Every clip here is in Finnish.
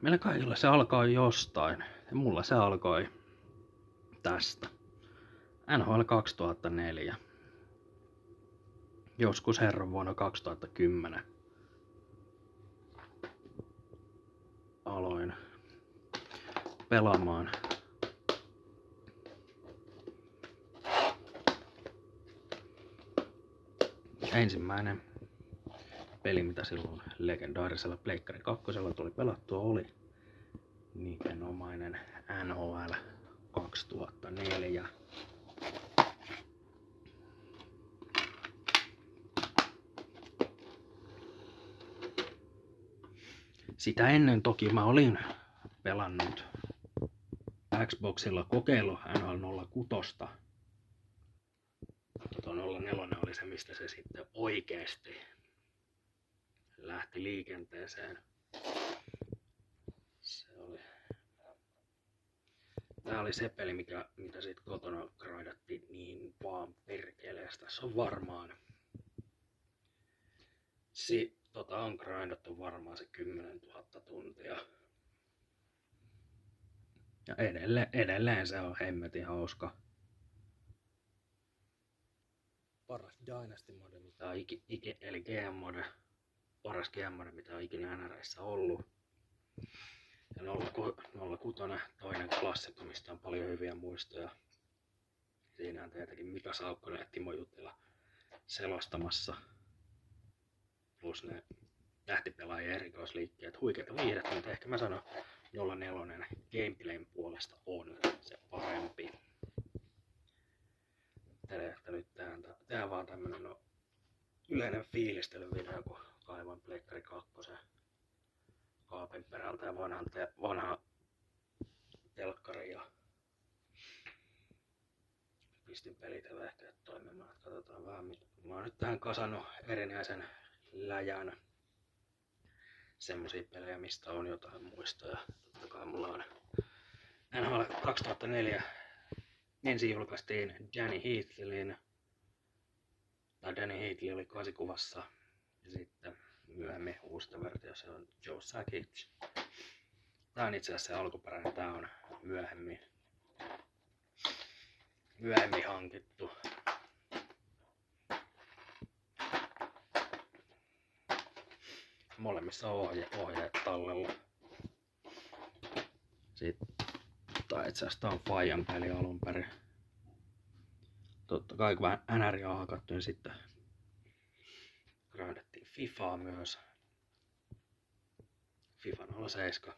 Meillä kaikilla se alkoi jostain. Ja mulla se alkoi tästä. NHL 2004. Joskus herran vuonna 2010. Aloin pelaamaan ensimmäinen peli, mitä silloin legendaarisella Pleikkari 2 tuli pelattua, oli nimenomainen NHL 2004. Sitä ennen toki mä olin pelannut Xboxilla kokeilu NHL 06. Tuo 04 oli se, mistä se sitten oikeesti lähti liikenteeseen. Tää oli se peli, mitä sit kotona graidattiin niin vaan perkeleestä. Se on varmaan. On grindattu varmaan se 10 000 tuntia. Ja edelleen se on hemmetin hauska. Paras Dynasty mode, mitä on eli GM-mode. Paras GM-mode, mitä on ikinä NRissä ollut. Ja 06, toinen klassikko, mistä on paljon hyviä muistoja. Siinä on tietenkin Mika Saukkonen ja Timo Juttila selostamassa. Plus ne tähtipelaajien erikoisliikkeet. Huikeita viihdettä, mutta ehkä mä sanon 04 gameplayn puolesta on se parempi. Nyt tehdään vaan tämmönen yleinen fiilistelyvideo, kun kaivan Pleikkari 2 kaapin perältä ja vanha telkkari ja pistin pelit ehkä toimimaan. Katsotaan vähän mitä. Mä oon nyt tähän kasannut erinäisen läjän semmosia pelejä, mistä on jotain muistoja. Totta kai mulla on NHL 2004 ensin julkaistiin Danny Heatley oli kasikuvassa ja sitten myöhemmin uusista versio se on Joe Sakic. Tää on itse asiassa se alkuperäinen, tää on myöhemmin hankittu. Molemmissa on ohjeet tallella. Sitten itse asiassa tää on Fajan peli alun perin. Totta kai kun vähän NRiä on hakattu, niin sitten grindattiin Fifaa myös. FIFA 07.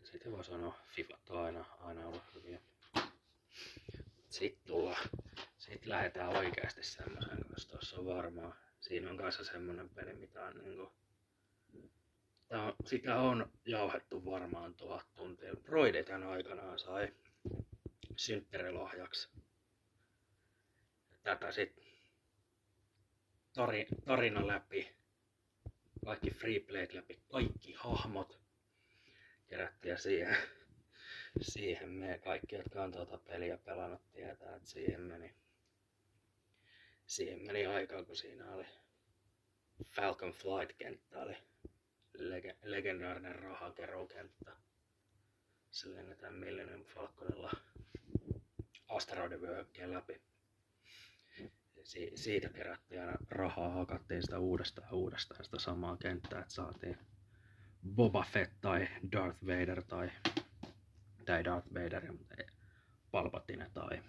Sitten voi sanoa, Fifat on aina ollut hyviä. Sitten lähdetään oikeasti semmoiseen, koska tuossa on varmaan. Siinä on kanssa semmonen peli, mitä on niinku. Sitä on jauhettu varmaan 1000 tuntia. Broidethan aikanaan sai synttärilahjaksi. Tätä sit tarina läpi, kaikki freeplayt läpi, kaikki hahmot kerättiin ja siihen me kaikki, jotka on tuota peliä pelannut, tietää, että siihen meni aikaa, kun siinä oli Falcon Flight-kenttä, oli legendaarinen rahankeruukenttä. Se lennetään Millennium Falconilla asteroidivyöhykkeen läpi. Siitä kerättiin aina rahaa, hakattiin sitä uudestaan sitä samaa kenttää, että saatiin Boba Fett tai Darth Vader tai Darth Vader, Palpatine tai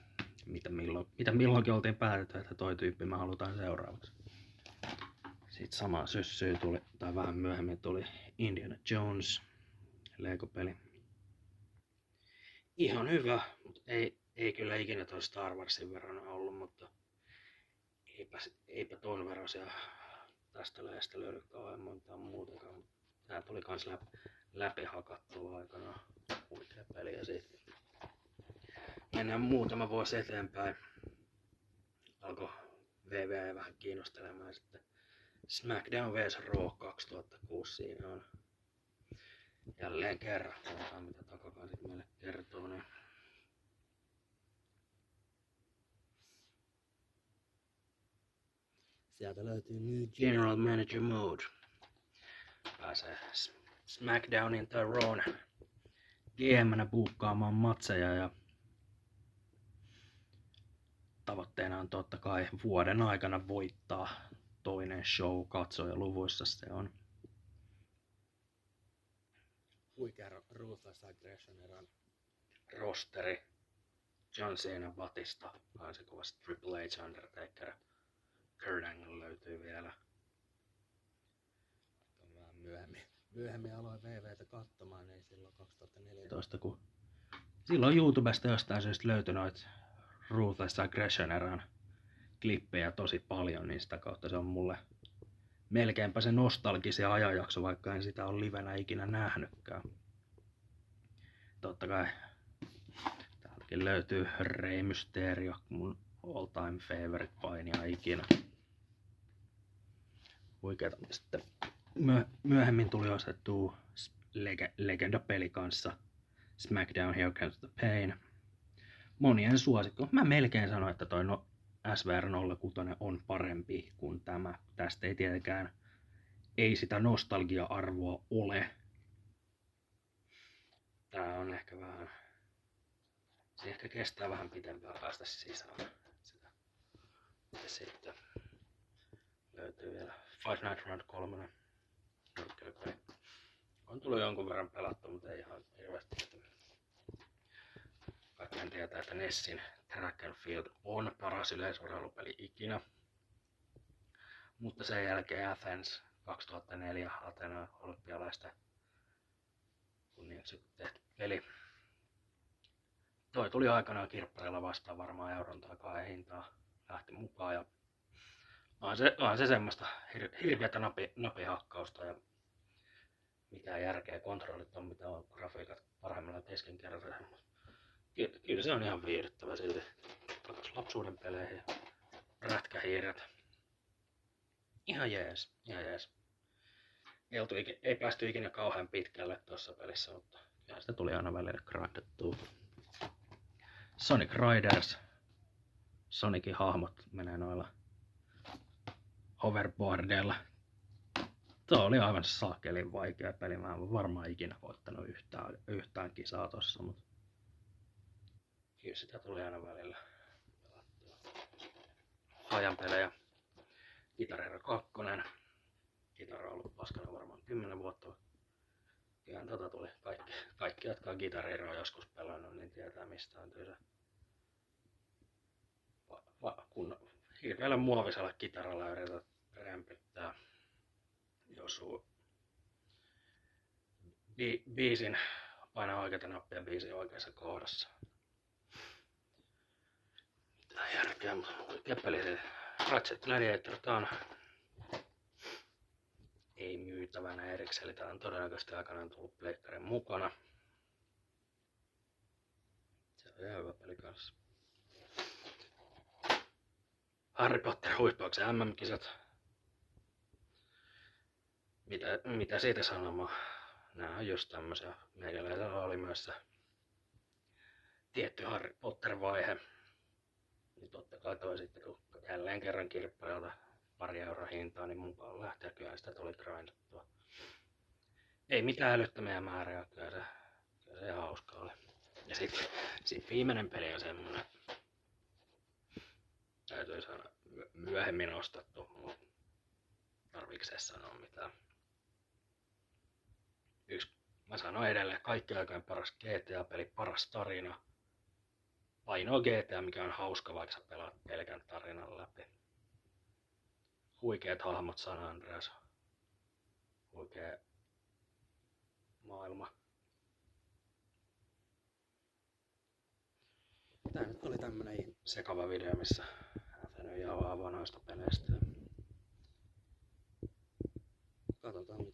mitä milloinkin oltiin päätetty, että toi tyyppi me halutaan seuraavaksi. Sitten sama syssyy tuli, tai vähän myöhemmin tuli Indiana Jones Lego-peli. Ihan hyvä, mutta ei kyllä ikinä toi Star Warsin verran ollut, mutta eipä ton verran siellä tästä läjästä löydy kauhean montaa muutakaan. Tää tuli kans läpi hakattua aikanaan huikea peli ja siitä mennään muutama vuosi eteenpäin. Alkoi WWE vähän kiinnostelemaan sitten SmackDown vs Raw 2006 siinä on jälleen kerran. Katsotaan mitä takakansit meille kertoo. Niin. Sieltä löytyy New General Manager Mode. Pääsee SmackDownin tai Rawn GM-nä buukkaamaan matseja ja tavoitteena on totta kai vuoden aikana voittaa toinen show katsojaluvuissa. Se on huikea Ruthless Aggression eran rosteri. John Cena, Batista, kanssa kovasti Triple H, Undertaker, Kurt Angle löytyy vielä. Vähän myöhemmin aloin VVtä katsomaan, niin silloin 2014, kun silloin YouTubesta jostain syystä löytyi noita Ruthless Aggression eran klippejä tosi paljon, niin sitä kautta se on mulle melkeinpä se nostalgisia ajanjakso, vaikka en sitä ole livenä ikinä nähnytkään. Totta kai täältäkin löytyy Rey Mysterio, mun all time favorite painija ikinä. Huikeeta. Sitten myöhemmin tuli ostettua Legenda-peli kanssa SmackDown Here Comes the Pain. Monien suosikko. Mä melkein sanoin, että toi SVR 06 on parempi kuin tämä. Tästä ei tietenkään ei sitä nostalgia-arvoa ole. Tää on ehkä vähän... Se ehkä kestää vähän pitempään päästä sisään. Ja sitten löytyy vielä Fight Night Round 3. On tullut jonkun verran pelattu, mutta ei ihan hirveästi. Kaikkien tietää, että Nessin Track and Field on paras yleisurheilupeli ikinä. Mutta sen jälkeen Athens 2004 Athena olympialaista kunniaksi tehty peli. Toi tuli aikanaan kirppareilla vastaan varmaan euron takaa hintaa. Lähti mukaan ja on se semmoista hirveätä napihakkausta ja mitään järkeä. Kontrollit on mitä on, grafiikat parhaimmillaan keskinkertaisia. Kyllä se on ihan viihdyttävä silti. Takas lapsuuden peleihin ja rätkähiiret. Ihan jees. Ei päästy ikinä kauhean pitkälle tuossa pelissä, mutta kyllä sitä tuli aina välillä grindattua. Sonic Riders. Sonicin hahmot menee noilla hoverboardeilla. Tuo oli aivan saakelin vaikea peli. Mä en varmaan ikinä voittanut yhtään kisaa tossa, mutta kyllä sitä tuli aina välillä pelattua. Hajan pelejä. Guitar Hero 2. Kitara on ollut paskana varmaan 10 vuotta. Kyllähän tuli kaikki, jotka on Guitar Heroa joskus pelannut, niin tietää mistä on kyse. Kun hirveällä muovisella kitaralla yrität rämpyttää josuu biisin, painaa oikeita nappia biisin oikeassa kohdassa. Mitä järkeä, mutta keppeli se Ratchet Gladiator, tää on ei myytävänä erikseen, eli tää on todennäköisesti aikanaan tullut pleikkarin mukana. Se on ihan hyvä peli kanssa. Harry Potter huippauksen MM-kisat. Mitä siitä sanomaan? Nää on just tämmösiä. Meikäläisellä oli myös se tietty Harry Potter-vaihe. Niin totta kai toi sitten, kun jälleen kerran kirpparilta pari euroa hintaa, niin mukaan lähteä. Kyllä sitä tuli grindattua. Ei mitään älyttömiä määriä, kyllä se ihan hauska oli. Ja sitten viimeinen peli on semmonen. Täytyy saada myöhemmin ostettu, mutta tarviiko se sanoa mitään. Mä sanon edelleen, kaikki aikojen paras GTA-peli, paras tarina. Ainoa GTA, mikä on hauska, vaikka sä pelaat pelkän tarinan läpi. Huikeet hahmot, San Andreas. Huikea maailma. Tää nyt oli tämmönen sekava video, missä Athena jauhaa vanhoista peleistä. Katsotaan